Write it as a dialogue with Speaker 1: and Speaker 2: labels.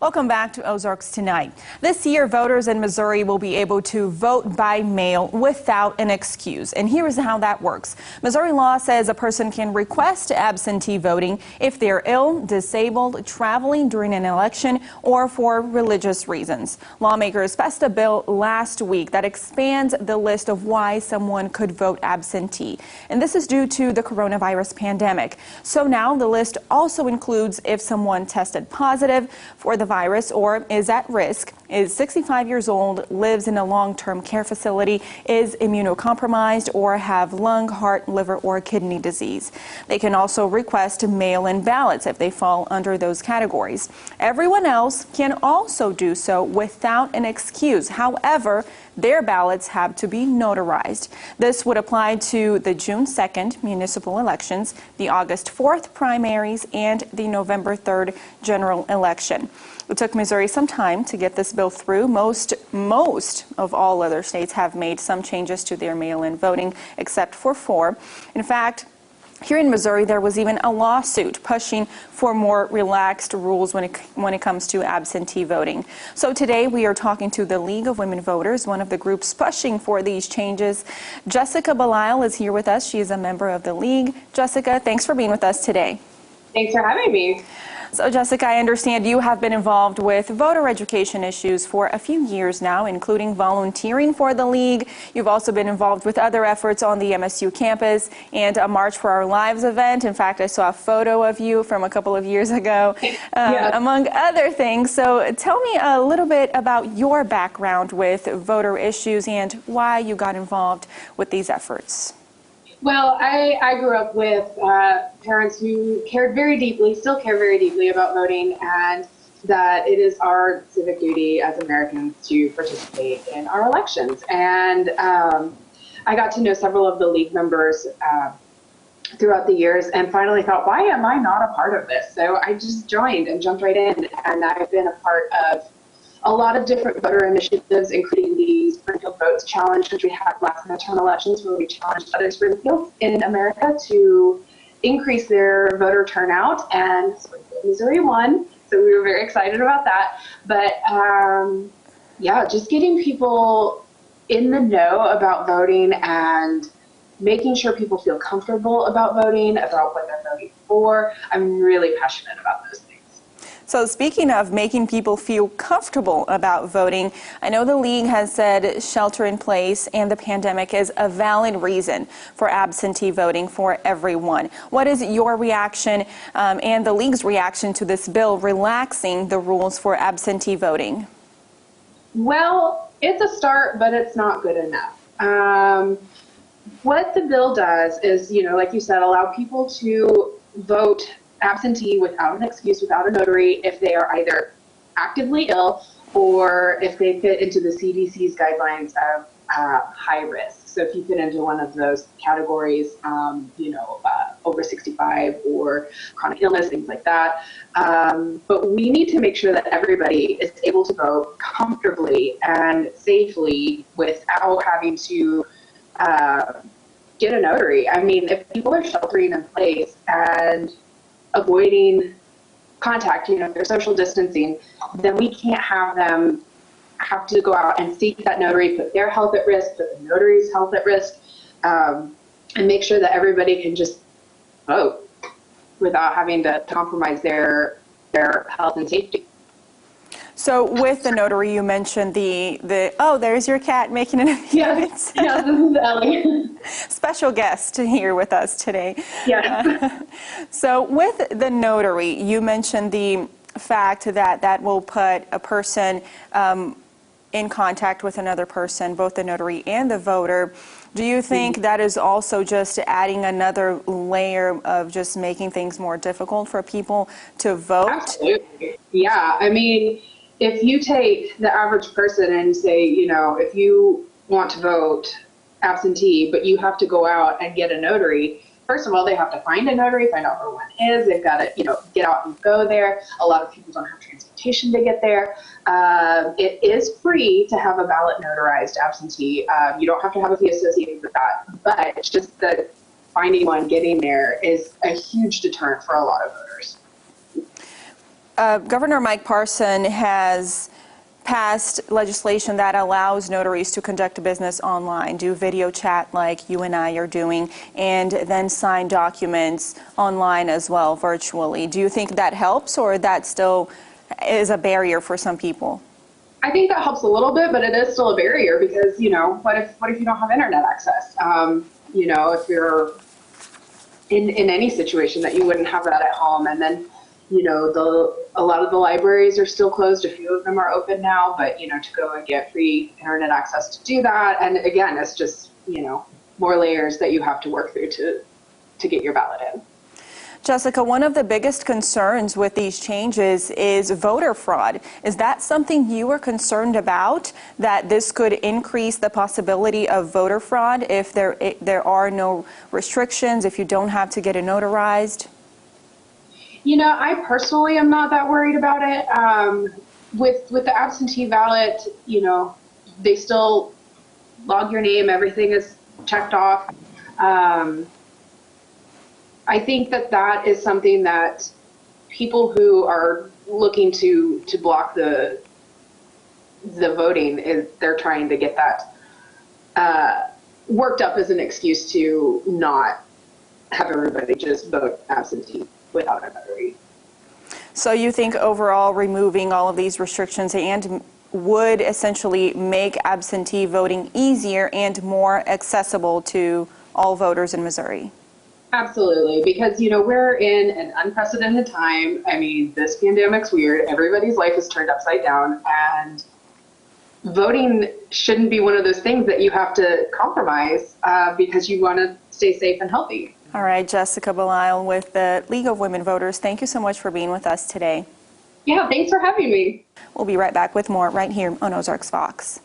Speaker 1: Welcome back to Ozarks Tonight. This year, voters in Missouri will be able to vote by mail without an excuse. And here is how that works. Missouri law says a person can request absentee voting if they're ill, disabled, traveling during an election, or for religious reasons. Lawmakers passed a bill last week that expands the list of why someone could vote absentee. And this is due to the coronavirus pandemic. So now the list also includes if someone tested positive for the virus or is at risk, is 65 years old, lives in a long-term care facility, is immunocompromised, or have lung, heart, liver, or kidney disease. They can also request mail-in ballots if they fall under those categories. Everyone else can also do so without an excuse. However, their ballots have to be notarized. This would apply to the June 2nd municipal elections, the August 4th primaries, and the November 3rd general election. It took Missouri some time to get this bill through. Most of all other states have made some changes to their mail-in voting, except for 4. In fact, here in Missouri, there was even a lawsuit pushing for more relaxed rules when it comes to absentee voting. So today we are talking to the League of Women Voters, one of the groups pushing for these changes. Jessica Belisle is here with us. She is a member of the League. Jessica, thanks for being with us today.
Speaker 2: Thanks for having me.
Speaker 1: So Jessica, I understand you have been involved with voter education issues for a few years now, including volunteering for the League. You've also been involved with other efforts on the MSU campus and a March for Our Lives event. In fact, I saw a photo of you from a couple of years ago, among other things. So tell me a little bit about your background with voter issues and why you got involved with these efforts.
Speaker 2: Well, I grew up with parents who cared very deeply, still care very deeply about voting, and that it is our civic duty as Americans to participate in our elections. And I got to know several of the League members throughout the years and finally thought, why am I not a part of this? So I just joined and jumped right in, and I've been a part of a lot of different voter initiatives, including the Springfield Votes Challenge, which we had last midterm elections, where we challenged other Springfields in America to increase their voter turnout, and Springfield, Missouri won, so we were very excited about that. But yeah, just getting people in the know about voting and making sure people feel comfortable about voting, about what they're voting for. I'm really passionate about those things.
Speaker 1: So speaking of making people feel comfortable about voting, I know the League has said shelter in place and the pandemic is a valid reason for absentee voting for everyone. What is your reaction and the League's reaction to this bill relaxing the rules for absentee voting?
Speaker 2: Well, it's a start, but it's not good enough. What the bill does is, like you said, allow people to vote absentee without an excuse, without a notary, if they are either actively ill or if they fit into the CDC's guidelines of high risk. So if you fit into one of those categories, over 65 or chronic illness, things like that. But we need to make sure that everybody is able to vote comfortably and safely without having to get a notary. I mean, if people are sheltering in place and avoiding contact, they're social distancing, then we can't have them have to go out and seek that notary, put their health at risk, put the notary's health at risk, and make sure that everybody can just vote without having to compromise their health and safety.
Speaker 1: So with the notary, you mentioned oh, there's your cat making an appearance.
Speaker 2: Yeah, this is Ellie.
Speaker 1: Special guest here with us today.
Speaker 2: Yeah.
Speaker 1: So with the notary, you mentioned the fact that will put a person in contact with another person, both the notary and the voter. Do you think that is also just adding another layer of just making things more difficult for people to vote?
Speaker 2: Absolutely. Yeah. I mean, if you take the average person and say, if you want to vote absentee, but you have to go out and get a notary, first of all, they have to find a notary, find out where one is. They've got to, get out and go there. A lot of people don't have transportation to get there. It is free to have a ballot notarized absentee. You don't have to have a fee associated with that, but it's just that finding one, getting there is a huge deterrent for a lot of voters.
Speaker 1: Governor Mike Parson has passed legislation that allows notaries to conduct a business online, do video chat like you and I are doing, and then sign documents online as well, virtually. Do you think that helps, or that still is a barrier for some people?
Speaker 2: I think that helps a little bit, but it is still a barrier because, what if you don't have internet access? If you're in any situation that you wouldn't have that at home, and then a lot of the libraries are still closed. A few of them are open now, but to go and get free internet access to do that, and again, it's just more layers that you have to work through to get your ballot in.
Speaker 1: Jessica, one of the biggest concerns with these changes is voter fraud. Is that something you are concerned about, that this could increase the possibility of voter fraud if there are no restrictions, if you don't have to get it notarized?
Speaker 2: I personally am not that worried about it. With the absentee ballot, they still log your name, everything is checked off. I think that is something that people who are looking to block the voting, they're trying to get that worked up as an excuse to not have everybody just vote absentee without a notary.
Speaker 1: So you think overall removing all of these restrictions and would essentially make absentee voting easier and more accessible to all voters in Missouri?
Speaker 2: Absolutely, because we're in an unprecedented time. I mean, this pandemic's weird. Everybody's life is turned upside down, and voting shouldn't be one of those things that you have to compromise because you want to stay safe and healthy.
Speaker 1: All right, Jessica Belisle with the League of Women Voters, thank you so much for being with us today.
Speaker 2: Yeah, thanks for having me.
Speaker 1: We'll be right back with more right here on Ozarks Fox.